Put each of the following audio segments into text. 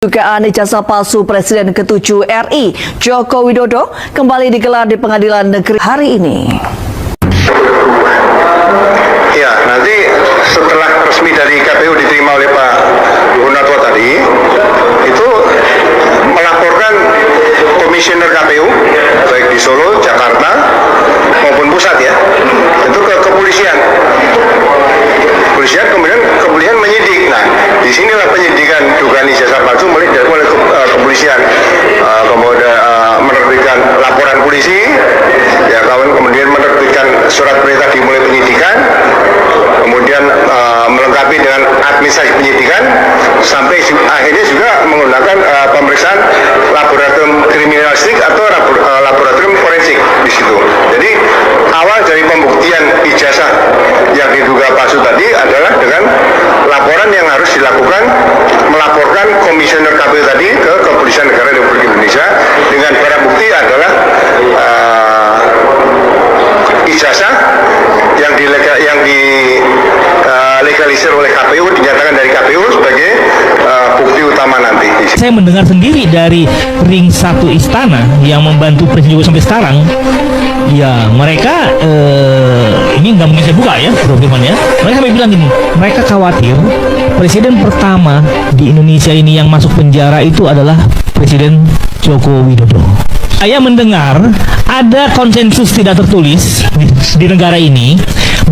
Dugaan ijazah palsu Presiden ke-7 RI Joko Widodo kembali digelar di Pengadilan Negeri hari ini. Ya, nanti setelah resmi dari KPU diterima oleh Pak Gunarto tadi, itu melaporkan komisioner KPU, baik di Solo, Jakarta, maupun pusat ya, itu ke kepolisian. Kemudian menyidik. Nah, disinilah penyidikan dugaan ijazah palsu mulai kepolisian, kemudian menerbitkan laporan polisi, ya kemudian menerbitkan surat perintah dimulai penyidikan, kemudian melengkapi dengan administrasi penyidikan, sampai akhirnya juga menggunakan pemeriksaan laboratorium kriminalistik atau laboratorium forensik di situ. Jadi awal dari pembuktian ijazah yang diduga palsu tadi adalah dengan laporan yang harus dilakukan, melaporkan komisioner KPU tadi ke Kepolisian Negara Republik Indonesia dengan barang bukti adalah ijazah yang dilegalisir oleh KPU, dinyatakan dari KPU sebagai bukti utama nanti. Saya mendengar sendiri dari ring 1 istana yang membantu Presiden Jokowi sampai sekarang, ya mereka ini nggak mungkin saya buka ya, Bro Firman ya. Mereka sampai bilang gini, mereka khawatir Presiden pertama di Indonesia ini yang masuk penjara itu adalah Presiden Joko Widodo. Saya mendengar ada konsensus tidak tertulis di negara ini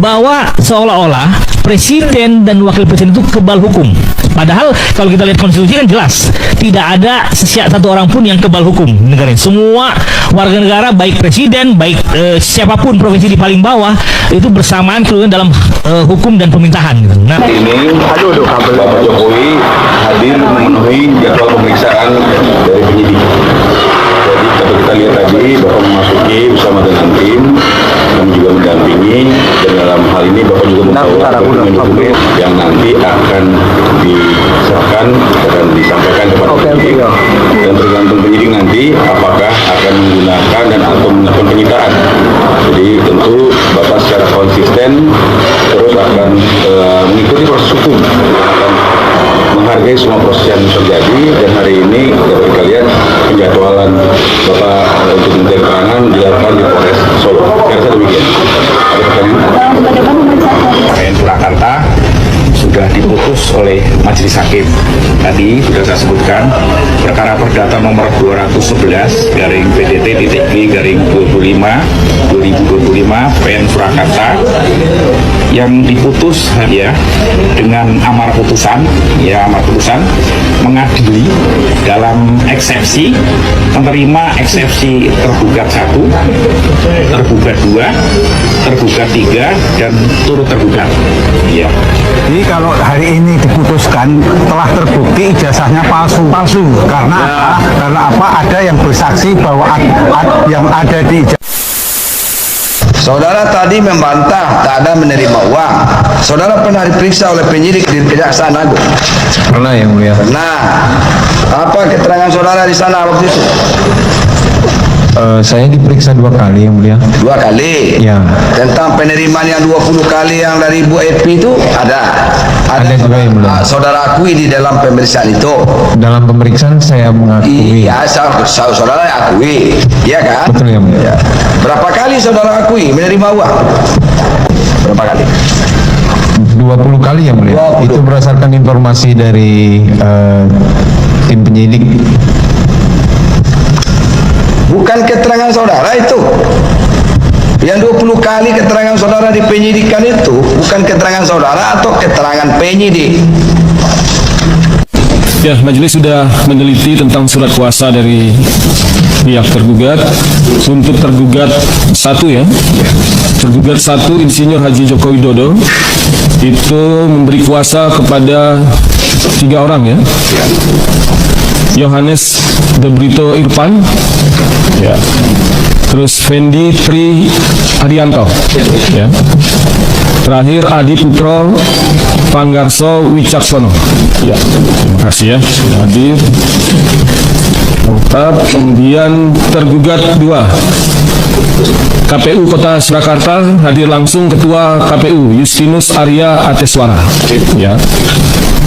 bahwa seolah-olah presiden dan wakil presiden itu kebal hukum. Padahal kalau kita lihat konstitusi kan jelas tidak ada satu orang pun yang kebal hukum di negara ini. Semua warga negara, baik presiden, baik siapapun profesi di paling bawah itu bersamaan dalam hukum dan pemerintahan. Nah, ini Bapak Jokowi hadir memenuhi jadwal pemeriksaan dari penyidik. Jadi kalau kita lihat tadi Bapak memasuki bersama dengan tim dan juga mendampingi, dan dalam hal ini Bapak juga membawa dokumen-dokumen yang nanti akan diserahkan dan disampaikan kepada penyidik, dan tergantung penyidik nanti apakah akan menggunakan dan atau melakukan penyitaan. Jadi tentu Bapak secara konsisten terus akan mengikuti proses hukum, akan menghargai semua proses yang terjadi, dan hari ini dapat kita lihat penjadwalan Bapak untuk mencari keterangan dilakukan di Polres Solo. Saya rasa demikian. Ada pertanyaan? PN Surakarta sudah diputus oleh Majelis Hakim. Tadi sudah saya sebutkan perkara perdata nomor 211 garing PDT.B/25 2025 PN Surakarta yang diputus ya dengan amar putusan mengadili dalam eksepsi, menerima eksepsi tergugat 1, tergugat 2, tergugat 3, dan turut tergugat. Ya. Jadi kalau hari ini diputuskan telah terbukti ijazahnya palsu karena apa? Ada yang bersaksi bahwa yang ada di ijazah. Saudara tadi membantah tak ada menerima uang. Saudara pernah diperiksa oleh penyidik di Kejaksaan Agung? Pernah, yang mulia. Nah, apa keterangan saudara di sana waktu itu? Saya diperiksa 2 kali, yang mulia. 2 kali? Ya. Tentang penerimaan yang 20 kali yang dari Bu Epi itu ada juga, yang mulia. Saudara akui di dalam pemeriksaan itu? Dalam pemeriksaan saya mengakui. Iya, saudara akui, iya kan? Betul, yang mulia. Ya. Berapa kali saudara akui menerima uang? Berapa kali? 20 kali, yang mulia. 20. Itu berdasarkan informasi dari tim penyidik. Bukan keterangan saudara itu. Yang 20 kali keterangan saudara di penyidikan itu bukan keterangan saudara atau keterangan penyidik. Ya, majelis sudah meneliti tentang surat kuasa dari pihak tergugat. Untuk tergugat 1 ya, tergugat 1 Insinyur Haji Joko Widodo itu memberi kuasa kepada 3 orang ya. Yohanes De Brito Irfan, ya. Terus Fendi Tri Arianto, ya. Terakhir Adi Putro Panggarso Wicaksono. Ya, terima kasih ya sudah hadir. Kemudian tergugat 2 KPU Kota Surakarta, hadir langsung Ketua KPU Justinus Arya Ateswara. Ya.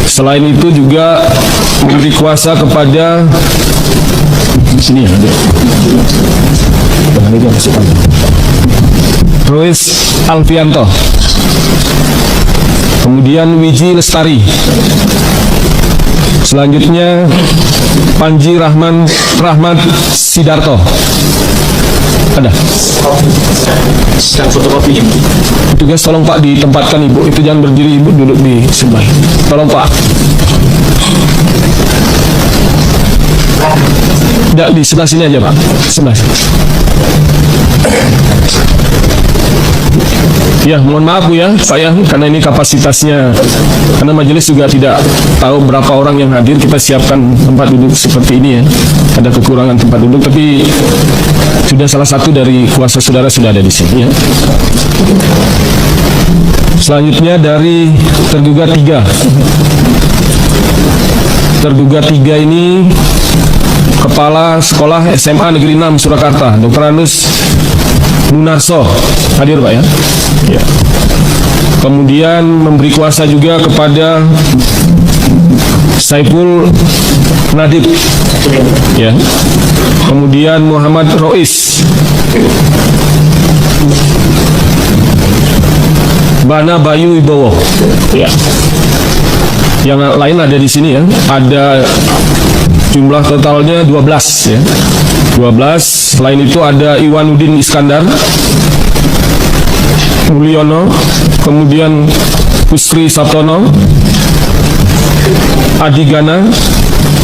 Selain itu juga memberi kuasa kepada sini ya. Jangan ini masukkan. Rois Alfianto. Kemudian Wiji Lestari. Selanjutnya Panji Rahmat Sidarto. Ada. Fotokopi. Tugas tolong Pak ditempatkan Ibu. Itu jangan berdiri Ibu, duduk di sebelah. Tolong Pak. Tidak, di sebelah sini aja Pak. Sebelah sini. Ya, mohon maaf Bu ya, Pak ya, karena ini kapasitasnya, karena majelis juga tidak tahu berapa orang yang hadir, kita siapkan tempat duduk seperti ini ya. Ada kekurangan tempat duduk, tapi sudah salah satu dari kuasa saudara sudah ada di sini ya. Selanjutnya dari tergugat 3. Tergugat 3 ini Kepala Sekolah SMA Negeri 6 Surakarta, Dr. Anus Munarso. Hadir Pak ya? Ya. Kemudian memberi kuasa juga kepada Saiful Nadib. Ya. Kemudian Muhammad Rois. Bana Bayu Wibowo. Ya. Yang lain ada di sini ya. Ada jumlah totalnya 12 ya. 12. Selain itu ada Iwanuddin Iskandar, Mulyono, kemudian Kusri Sabtono, Adi Gana,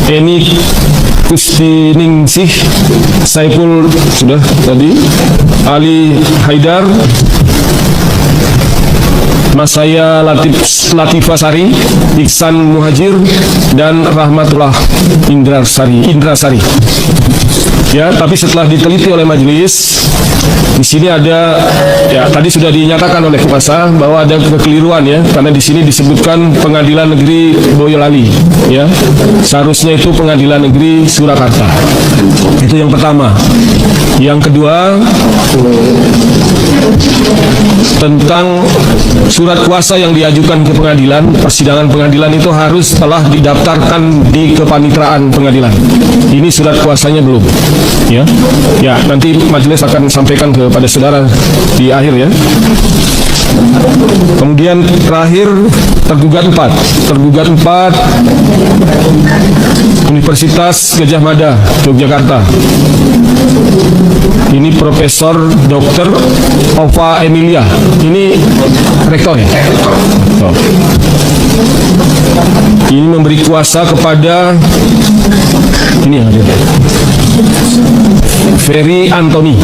Eni Kustiningsih, Saiful sudah tadi, Ali Haidar, Masaya Latifah Sari, Iksan Muhajir, dan Rahmatullah Indrasari. Ya, tapi setelah diteliti oleh majelis, di sini ada, ya tadi sudah dinyatakan oleh kuasa bahwa ada kekeliruan ya, karena di sini disebutkan Pengadilan Negeri Boyolali, ya, seharusnya itu Pengadilan Negeri Surakarta. Itu yang pertama. Yang kedua, tentang surat kuasa yang diajukan ke pengadilan, persidangan pengadilan itu harus telah didaftarkan di kepanitraan pengadilan. Ini surat kuasanya belum. Ya, ya nanti majelis akan sampaikan kepada saudara di akhir ya. Kemudian terakhir tergugat 4. Tergugat 4 Universitas Gadjah Mada, Yogyakarta. Ini Profesor Dr. Ova Emilia. Ini rektor ya? Rektor. Ini memberi kuasa kepada ini yang ada. Ferry Antoni.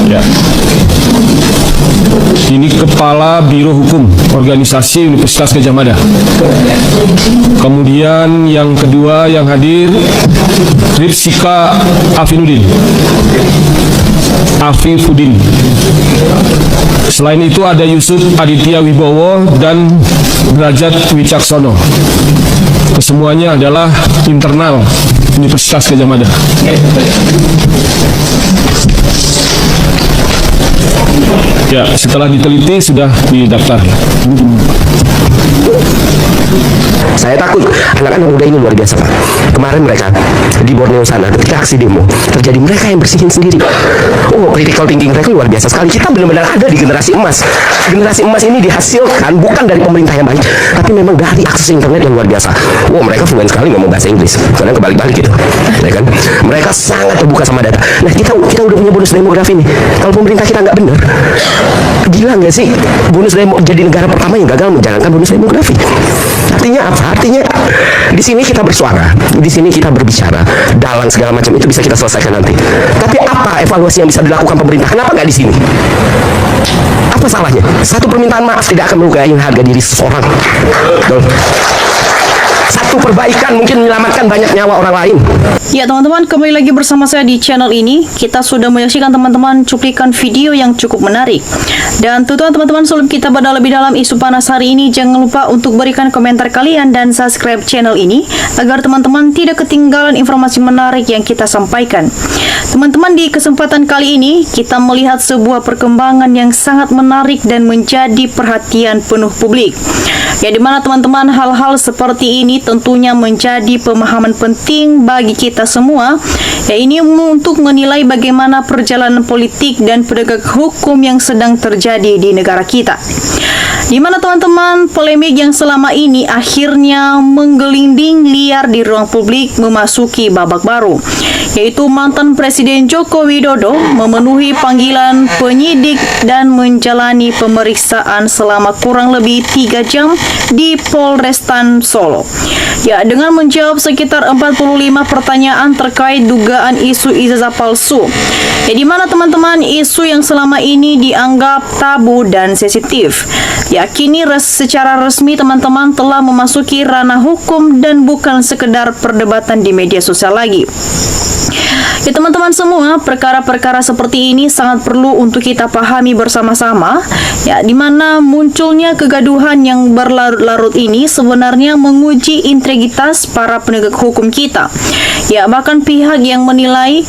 Ya. Ini Kepala Biro Hukum Organisasi Universitas Gadjah Mada. Kemudian yang kedua yang hadir Ripsika Afifuddin. Selain itu ada Yusuf Aditya Wibowo dan Derajat Wicaksono. Kesemuanya adalah internal Universitas Gadjah Mada. Ya, setelah diteliti sudah didaftar. Saya takut anak-anak muda ini luar biasa Pak. Kemarin mereka di Borneo sana ketika aksi demo terjadi, mereka yang bersihin sendiri. Oh, critical thinking mereka luar biasa sekali. Kita benar-benar ada di generasi emas. Generasi emas ini dihasilkan bukan dari pemerintah yang baik, tapi memang dari akses internet yang luar biasa. Oh, mereka fluent sekali ngomong bahasa Inggris. Kadang kebalik-balik gitu, ya kan? Mereka sangat terbuka sama data. Nah, kita udah punya bonus demografi nih. Kalau pemerintah kita nggak benar, gila nggak sih? Bonus demo jadi negara pertama yang gagal menjalankan bonus demografi. Artinya apa? Artinya di sini kita bersuara, di sini kita berbicara, dalang segala macam itu bisa kita selesaikan nanti. Tapi apa evaluasi yang bisa dilakukan pemerintah? Kenapa nggak di sini? Apa salahnya? Satu permintaan maaf tidak akan melukai harga diri seseorang. Betul. Satu perbaikan mungkin menyelamatkan banyak nyawa orang lain. Ya teman-teman, kembali lagi bersama saya di channel ini. Kita sudah menyaksikan teman-teman cuplikan video yang cukup menarik. Dan tentunya teman-teman, sebelum kita pada lebih dalam isu panas hari ini, jangan lupa untuk berikan komentar kalian dan subscribe channel ini agar teman-teman tidak ketinggalan informasi menarik yang kita sampaikan. Teman-teman, di kesempatan kali ini kita melihat sebuah perkembangan yang sangat menarik dan menjadi perhatian penuh publik. Ya, dimana teman-teman hal-hal seperti ini ini tentunya menjadi pemahaman penting bagi kita semua, ya ini untuk menilai bagaimana perjalanan politik dan penegak hukum yang sedang terjadi di negara kita. Di mana teman-teman, polemik yang selama ini akhirnya menggelinding liar di ruang publik memasuki babak baru, yaitu mantan Presiden Joko Widodo memenuhi panggilan penyidik dan menjalani pemeriksaan selama kurang lebih 3 jam di Polrestan Solo. Ya, dengan menjawab sekitar 45 pertanyaan terkait dugaan isu ijazah palsu. Ya, di mana teman-teman, isu yang selama ini dianggap tabu dan sensitif, ya kini secara resmi teman-teman telah memasuki ranah hukum dan bukan sekedar perdebatan di media sosial lagi. Ya teman-teman semua, perkara-perkara seperti ini sangat perlu untuk kita pahami bersama-sama, ya di mana munculnya kegaduhan yang berlarut-larut ini sebenarnya menguji integritas para penegak hukum kita. Ya bahkan pihak yang menilai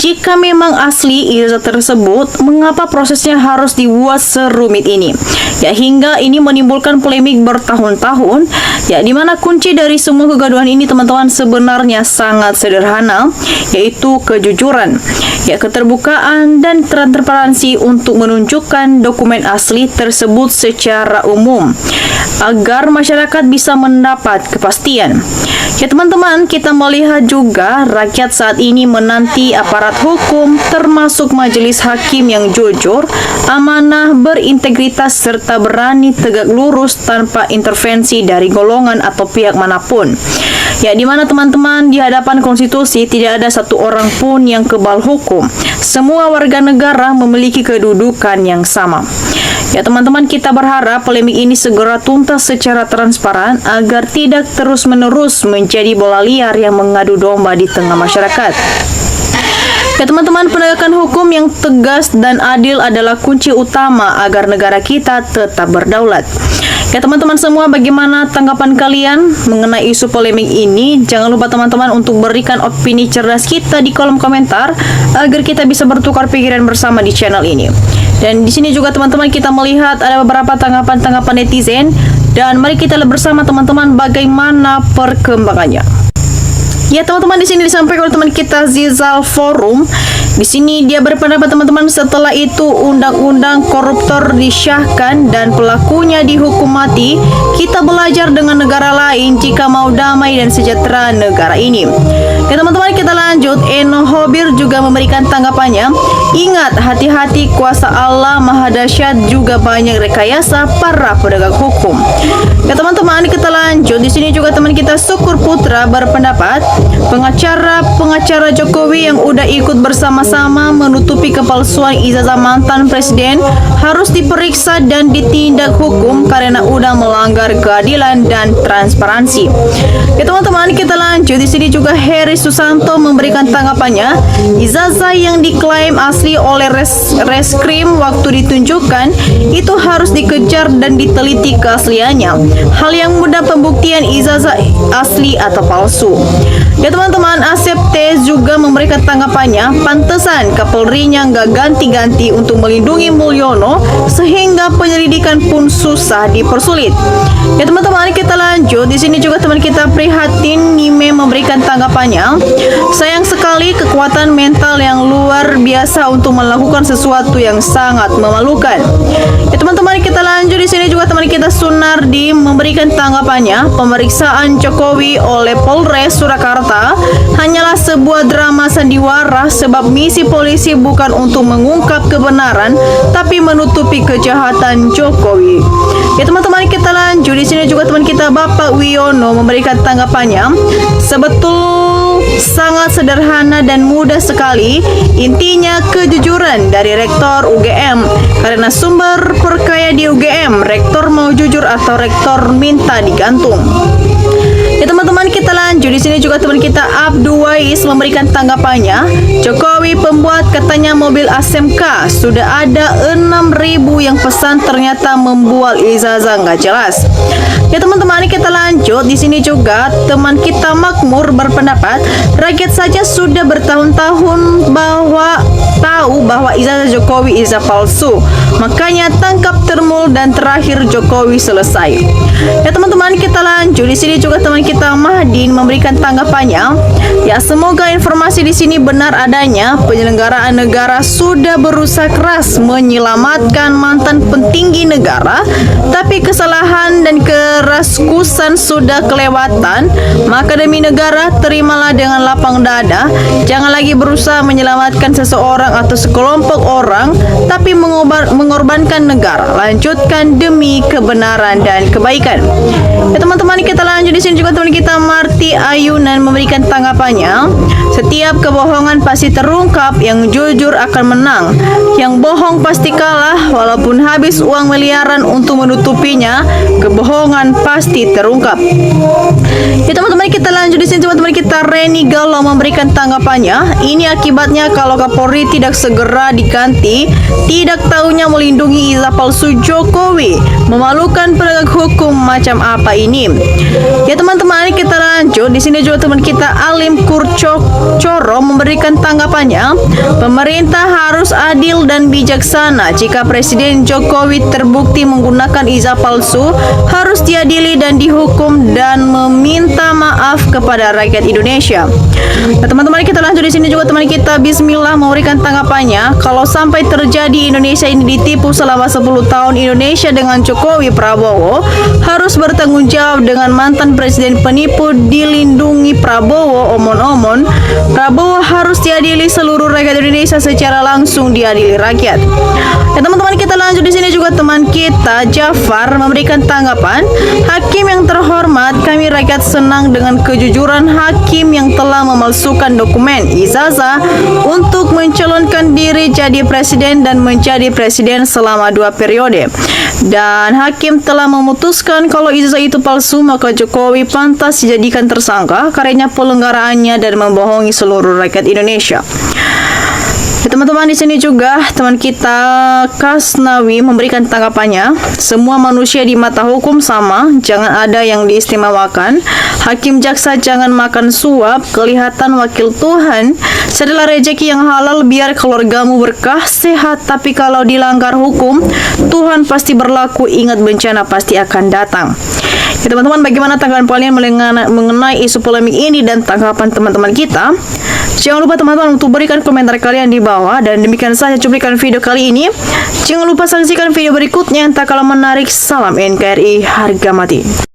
jika memang asli ijazah tersebut, mengapa prosesnya harus dibuat serumit ini? Ya hingga ini menimbulkan polemik bertahun-tahun, ya di mana kunci dari semua kegaduhan ini teman-teman sebenarnya sangat sederhana, yaitu kejujuran, ya keterbukaan dan transparansi untuk menunjukkan dokumen asli tersebut secara umum agar masyarakat bisa mendapat kepastian. Ya teman-teman, kita melihat juga rakyat saat ini menanti aparat hukum termasuk majelis hakim yang jujur, amanah, berintegritas serta berani tegak lurus tanpa intervensi dari golongan atau pihak manapun. Ya di mana teman-teman, di hadapan konstitusi tidak ada satu orang pun yang kebal hukum. Semua warga negara memiliki kedudukan yang sama. Ya teman-teman, kita berharap polemik ini segera tuntas secara transparan agar tidak terus-menerus menjadi bola liar yang mengadu domba di tengah masyarakat. Ya teman-teman, penegakan hukum yang tegas dan adil adalah kunci utama agar negara kita tetap berdaulat. Ya teman-teman semua, bagaimana tanggapan kalian mengenai isu polemik ini? Jangan lupa teman-teman untuk berikan opini cerdas kita di kolom komentar agar kita bisa bertukar pikiran bersama di channel ini. Dan di sini juga teman-teman kita melihat ada beberapa tanggapan-tanggapan netizen, dan mari kita lihat bersama teman-teman bagaimana perkembangannya. Ya teman-teman, di sini disampaikan oleh teman kita Zizal Forum. Di sini dia berpendapat teman-teman, setelah itu undang-undang koruptor disahkan dan pelakunya dihukum mati, kita belajar dengan negara lain jika mau damai dan sejahtera negara ini. Ya teman-teman, kita lanjut. Eno Hobir juga memberikan tanggapannya. Ingat, hati-hati, kuasa Allah maha dahsyat, juga banyak rekayasa para penegak hukum. Ya teman-teman, kita lanjut. Di sini juga teman kita Syukur Putra berpendapat, pengacara Jokowi yang udah ikut bersama-sama menutupi kepalsuan ijazah mantan presiden harus diperiksa dan ditindak hukum karena udah melanggar keadilan dan transparansi. Ya teman-teman, kita lanjut. Di sini juga Heri Susanto memberikan tanggapannya. Ijazah yang diklaim asli oleh reskrim waktu ditunjukkan itu harus dikejar dan diteliti keasliannya. Hal yang mudah pembuktian ijazah asli atau palsu. Ya teman-teman, Asep T juga memberikan tanggapannya. Pantesan Kapolrinya nggak ganti-ganti untuk melindungi Mulyono sehingga penyelidikan pun susah dipersulit. Ya teman-teman, kita lanjut. Di sini juga teman kita Prihatin Nime memberikan tanggapannya. Sayang sekali kekuatan mental yang luar biasa untuk melakukan sesuatu yang sangat memalukan. Ya teman-teman, kita lanjut. Di sini juga teman kita Sunardi memberikan tanggapannya. Pemeriksaan Jokowi oleh Polres Surakarta hanyalah sebuah drama sandiwara sebab misi polisi bukan untuk mengungkap kebenaran tapi menutupi kejahatan Jokowi. Ya teman-teman, kita lanjut. Di sini juga teman kita Bapak Wiono memberikan tanggapannya. Sebetul sangat sederhana dan mudah sekali. Intinya kejujuran dari Rektor UGM. Karena sumber perkaya di UGM, Rektor mau jujur atau Rektor minta digantung. Ya teman-teman, kita lanjut. Di sini juga teman kita Abduwais memberikan tanggapannya. Jokowi pembuat katanya mobil ASMK, sudah ada 6.000 yang pesan ternyata membuat ijazah nggak jelas. Ya teman-teman, kita lanjut. Di sini juga teman kita Makmur berpendapat, rakyat saja sudah bertahun-tahun tahu bahwa ijazah Jokowi ijazah palsu. Makanya tangkap termul dan terakhir Jokowi selesai. Ya teman-teman, kita lanjut. Di sini juga teman kita kita Mahdin memberikan tanggapannya. Ya, semoga informasi di sini benar adanya. Penyelenggaraan negara sudah berusaha keras menyelamatkan mantan petinggi negara, tapi kesalahan dan keraskusan sudah kelewatan. Maka demi negara, terimalah dengan lapang dada. Jangan lagi berusaha menyelamatkan seseorang atau sekelompok orang, tapi mengorbankan negara. Lanjutkan demi kebenaran dan kebaikan. Ya teman-teman, kita lanjut di sini juga teman kita Marty Ayunan memberikan tanggapannya. Setiap kebohongan pasti terungkap, yang jujur akan menang. Yang bohong pasti kalah, walaupun habis uang miliaran untuk menutupinya, kebohongan pasti terungkap. Ya teman-teman, kita lanjut di sini teman-teman kita Reni Galau memberikan tanggapannya. Ini akibatnya kalau Kapolri tidak segera diganti, tidak taunya melindungi izah palsu Jokowi. Memalukan penegak hukum macam apa ini? Ya teman-teman, kita lanjut di sini juga teman kita Alim Kurcoro memberikan tanggapannya. Pemerintah harus adil dan bijaksana. Jika Presiden Jokowi terbukti menggunakan izah palsu, harus diadili dan dihukum dan meminta maaf kepada rakyat Indonesia. Nah, teman-teman, kita lanjut di sini juga teman kita Bismillah memberikan tanggapannya. Kalau sampai terjadi Indonesia ini ditipu selama 10 tahun, Indonesia dengan Jokowi Prabowo harus bertanggung jawab dengan mantan presiden penipu dilindungi Prabowo omon-omon. Prabowo harus diadili, seluruh rakyat Indonesia secara langsung diadili rakyat. Ya teman-teman, kita lanjut di sini juga teman kita Jafar memberikan tanggapan. Hakim yang terhormat, kami rakyat senang dengan kejujuran hakim yang telah memalsukan dokumen ijazah untuk mencalonkan diri jadi presiden dan menjadi presiden selama 2 periode. Dan hakim telah memutuskan kalau ijazah itu palsu, maka Jokowi pantas dijadikan tersangka karena penyelenggaraannya dan membohongi seluruh rakyat Indonesia. Ya, teman-teman, di sini juga teman kita Kasnawi memberikan tanggapannya. Semua manusia di mata hukum sama, jangan ada yang diistimewakan. Hakim jaksa jangan makan suap, kelihatan wakil Tuhan. Carilah rezeki yang halal biar keluargamu berkah, sehat. Tapi kalau dilanggar hukum, Tuhan pasti berlaku. Ingat, bencana pasti akan datang. Ya teman-teman, bagaimana tanggapan kalian mengenai isu polemik ini dan tanggapan teman-teman kita? Jangan lupa teman-teman untuk berikan komentar kalian di bawah. Dan demikian saja cuplikan video kali ini. Jangan lupa saksikan video berikutnya yang tak kalah menarik. Salam NKRI harga mati.